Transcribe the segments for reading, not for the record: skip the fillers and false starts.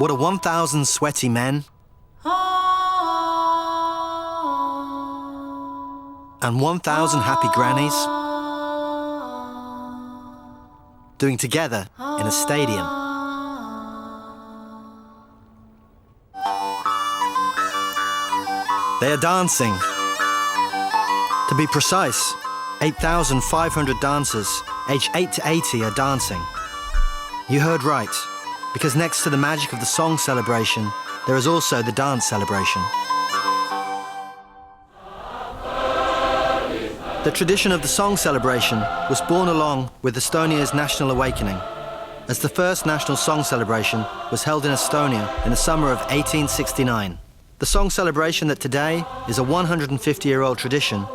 What are 1,000 sweaty men and 1,000 happy grannies doing together in a stadium? They are dancing. To be precise, 8,500 dancers aged 8 to 80 are dancing. You heard right, because next to the magic of the song celebration, there is also the dance celebration. The tradition of the song celebration was born along with Estonia's national awakening, as the first national song celebration was held in Estonia in the summer of 1869. The song celebration that today is a 150-year-old tradition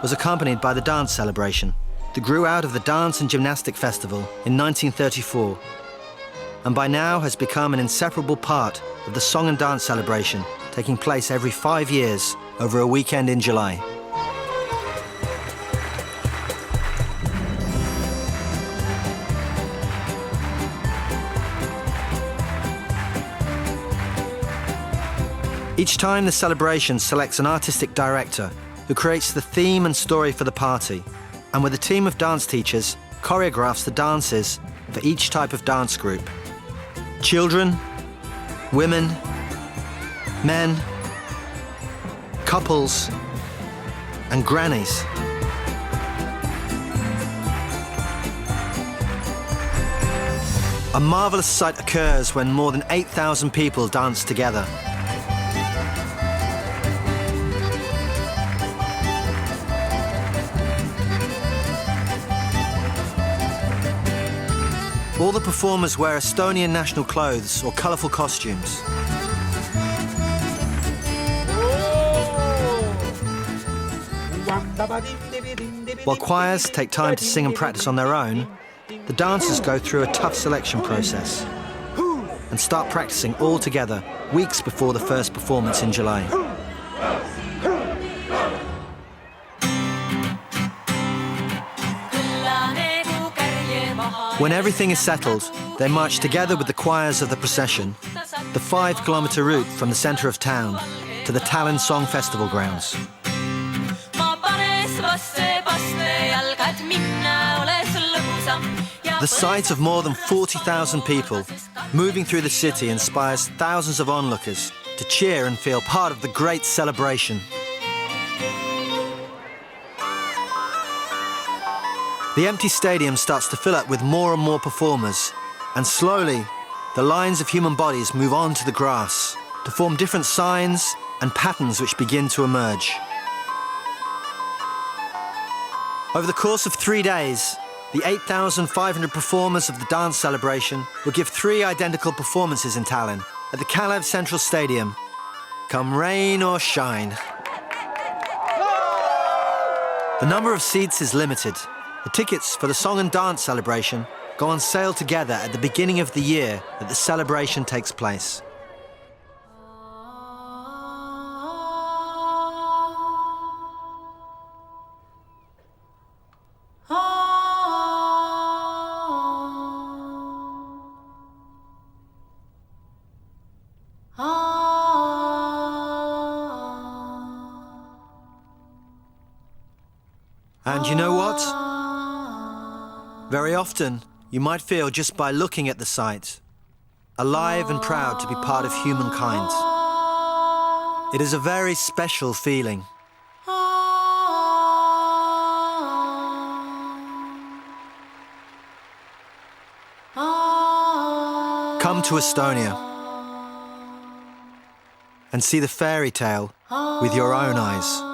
was accompanied by the dance celebration that grew out of the Dance and Gymnastic Festival in 1934, and by now has become an inseparable part of the song and dance celebration taking place every 5 years over a weekend in July. Each time the celebration selects an artistic director who creates the theme and story for the party, and with a team of dance teachers, choreographs the dances for each type of dance group. Children, women, men, couples, and grannies. A marvelous sight occurs when more than 8,000 people dance together. All the performers wear Estonian national clothes or colourful costumes. While choirs take time to sing and practice on their own, the dancers go through a tough selection process and start practicing all together weeks before the first performance in July. When everything is settled, they march together with the choirs of the procession, the 5-kilometre route from the centre of town to the Tallinn Song Festival grounds. The sight of more than 40,000 people moving through the city inspires thousands of onlookers to cheer and feel part of the great celebration. The empty stadium starts to fill up with more and more performers, and slowly, the lines of human bodies move on to the grass to form different signs and patterns which begin to emerge. Over the course of 3 days, the 8,500 performers of the dance celebration will give 3 identical performances in Tallinn at the Kalev Central Stadium, come rain or shine. The number of seats is limited. The tickets for the song and dance celebration go on sale together at the beginning of the year that the celebration takes place. And you know what? Very often, you might feel just by looking at the sight, alive and proud to be part of humankind. It is a very special feeling. Come to Estonia and see the fairy tale with your own eyes.